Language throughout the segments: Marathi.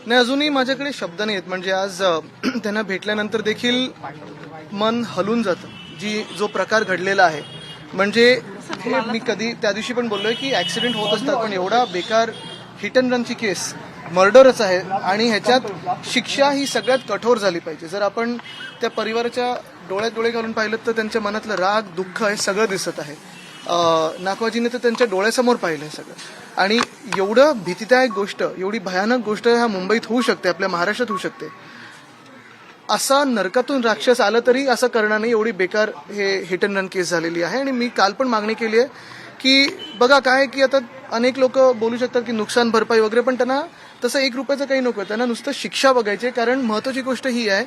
नाही, अजूनही माझ्याकडे शब्द नाहीत. म्हणजे आज त्यांना भेटल्यानंतर देखील मन हलून जातं. जो प्रकार घडलेला आहे, म्हणजे हे मी कधी त्या दिवशी पण बोललोय की ऍक्सिडेंट होत असतात, पण एवढा बेकार हिट अँड रनची केस मर्डरच आहे आणि ह्याच्यात शिक्षा ही सगळ्यात कठोर झाली पाहिजे. जर आपण त्या परिवाराच्या डोळ्यात डोळे घालून पाहिलं तर त्यांच्या मनातलं राग, दुःख हे सगळं दिसत आहे. नाकवाजीने तर त्यांच्या डोळ्यासमोर पाहिलं हे सगळं. आणि एवढं भीतीदायक गोष्ट, एवढी भयानक गोष्ट ह्या मुंबईत होऊ शकते, आपल्या महाराष्ट्रात होऊ शकते. असा नरकातून राक्षस आलं तरी असं करणार नाही, एवढी बेकार हे हिट अँड रन केस झालेली आहे. आणि मी काल पण मागणी केली आहे की बघा काय की आता अनेक लोक बोलू शकतात की नुकसान भरपाई वगैरे, पण त्यांना तसं 1 रुपयाचं काही नको, त्यांना नुसतं शिक्षा बघायची. कारण महत्वाची गोष्ट ही आहे,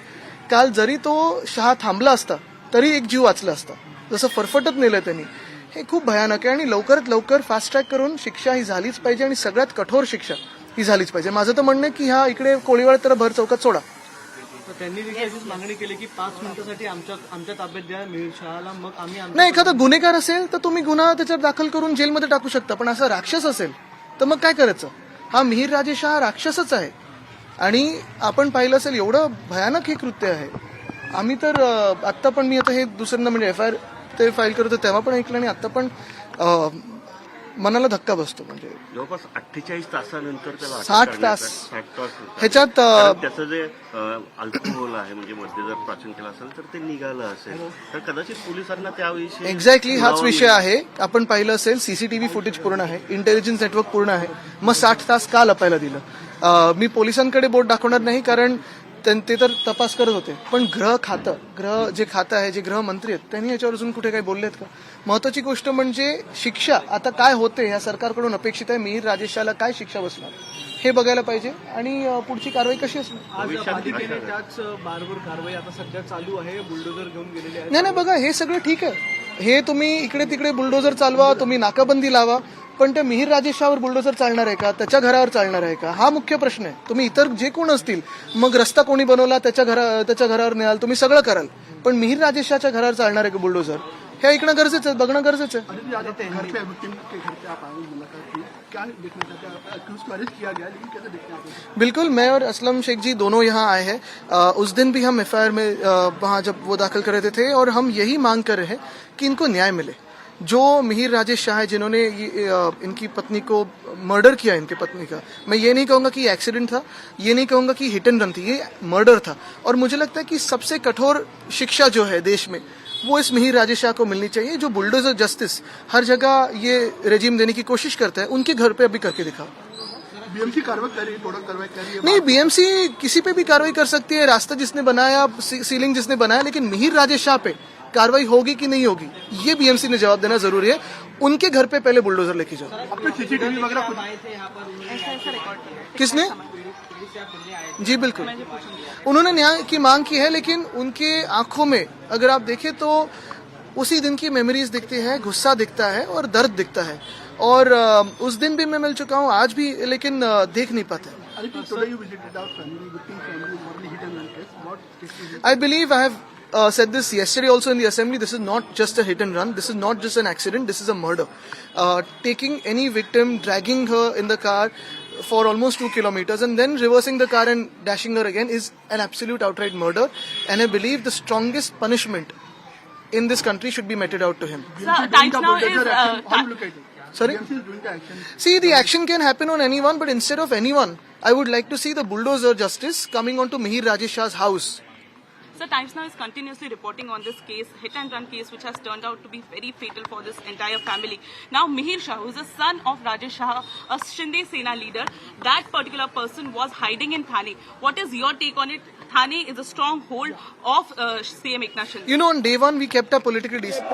काल जरी तो शहा थांबला असता तरी एक जीव वाचला असता. जसं फरफटत नेलं त्यांनी, हे खूप भयानक आहे. आणि लवकरात लवकर फास्ट ट्रॅक करून शिक्षा ही झालीच पाहिजे आणि सगळ्यात कठोर शिक्षा ही झालीच पाहिजे. माझं तर म्हणणं आहे की ह्या इकडे कोळीवाड तर भर चौकात सोडा. त्यांनी देखील अशीच मागणी केली की 5 मिनिटांसाठी आमच्या ताब्यात द्या मिहीर शहाला, मग आम्ही नाही, एखादा गुन्हेगार असेल तर तुम्ही गुन्हा त्याच्यावर दाखल करून जेलमध्ये टाकू शकता, पण असा राक्षस असेल तर मग काय करायचं. हा मिहीर राजे शाह राक्षसच आहे आणि आपण पाहिलं असेल एवढं भयानक हे कृत्य आहे. आम्ही तर आत्ता पण मी आता हे दुसऱ्यांदा म्हणजे FIR ते फाईल करत होतो तेव्हा पण ऐकलं आणि आता पण मनाला धक्का बसतो. म्हणजे जवळपास 48 तासानंतर त्याला 60 तास ह्याच्यात त्याचं जे अल्कोहोल आहे म्हणजे मध्ये जर प्राचीन केलं असेल तर ते निघालं असेल तर कदाचित पोलिसांना त्याविषयी एक्झॅक्टली हाच विषय आहे. आपण पाहिलं असेल CCTV फुटेज पूर्ण आहे, इंटेलिजन्स नेटवर्क पूर्ण आहे, मग 60 तास का लपायला दिलं. मी पोलिसांकडे बोट दाखवणार नाही कारण ते तर तपास करत होते, पण गृह जे खातं आहे, जे गृहमंत्री आहेत त्यांनी याच्यावर अजून कुठे काही बोललेत का. महत्वाची गोष्ट म्हणजे शिक्षा आता काय होते ह्या सरकारकडून अपेक्षित आहे. मिहीर राजे शाहला काय शिक्षा बसणार हे बघायला पाहिजे आणि पुढची कारवाई कशी असणार. पालिकेने त्याच बारवर कारवाई आता सध्या चालू आहे, बुलडोजर घेऊन गेलेले आहेत. नाही, बघा हे सगळं ठीक आहे, हे तुम्ही इकडे तिकडे बुलडोजर चालवा, तुम्ही नाकाबंदी लावा, पण त्या मिहीर राजे शाहवर बुलडोजर चालणार आहे का, त्याच्या घरावर चालणार आहे का, हा मुख्य प्रश्न आहे. तुम्ही इतर जे कोण असतील, मग रस्ता कोणी बनवला त्याच्या घरावर न्याल, तुम्ही सगळं कराल, पण मिहीर राजे शाहच्या घरावर चालणार आहे का बुलडोजर, हे ऐकणं गरजेचं आहे, बघणं गरजेचं आहे. बिल्कुल, मैं और असलम शेख जी दोनों यहाँ आए हैं. उस दिन भी हम FIR में वहाँ जब वो दाखिल कर रहे थे और हम यही मांग कर रहे हैं कि इनको न्याय मिले. जो मिहीर राजे शाह है जिन्होंने इनकी पत्नी को मर्डर किया, इनकी पत्नी का, मैं ये नहीं कहूंगा कि एक्सीडेंट था, ये नहीं कहूंगा कि हिट एंड रन थी, ये मर्डर था. और मुझे लगता है कि सबसे कठोर शिक्षा जो है देश में वो इस मिहीर राजे शाह को मिलनी चाहिए. जो बुलडोजर जस्टिस हर जगह ये रेजिम देने की कोशिश करता है, उनके घर पे अभी करके दिखा. BMC कार्रवाई कर रही है, टोटल कार्रवाई कर रही है. नहीं, BMC किसी पे भी कार्रवाई कर सकती है, रास्ता जिसने बनाया, सीलिंग जिसने बनाया, लेकिन मिहीर राजे शाह पे कार्रवाई होगी कि नहीं होगी ये BMC ने जवाब देना जरूरी है. उनके घर पे पहले बुलडोजर लेके जाओ. अपने CCTV वगैरह कुछ आए थे यहाँ पर, किसने? जी बिल्कुल, उन्होंने न्याय की मांग की है, लेकिन उनके आंखों में अगर आप देखें तो उसी दिन की मेमोरीज दिखती है, गुस्सा दिखता है और दर्द दिखता है. और उस दिन भी मैं मिल चुका हूँ, आज भी, लेकिन देख नहीं पाते. I believe I have said this yesterday also in the assembly. This is not just a hit and run. This is not just an accident. This is a murder. Taking any victim, dragging her in the car for almost 2 kilometers and then reversing the car and dashing her again is an absolute outright murder. And I believe the strongest punishment in this country should be meted out to him. Sorry? See, the action can happen on anyone, but instead of anyone, I would like to see the bulldozer justice coming onto Miheer Rajesh Shah's house. So Times Now is continuously reporting on this case, hit and run case, which has turned out to be very fatal for this entire family. Now Miheer Shah, who is the son of Rajesh Shah, a Shinde Sena leader, that particular person was hiding in Thane. What is your take on it? Thane is a stronghold of CM Eknath Shinde. You know, on day one, we kept our political decency.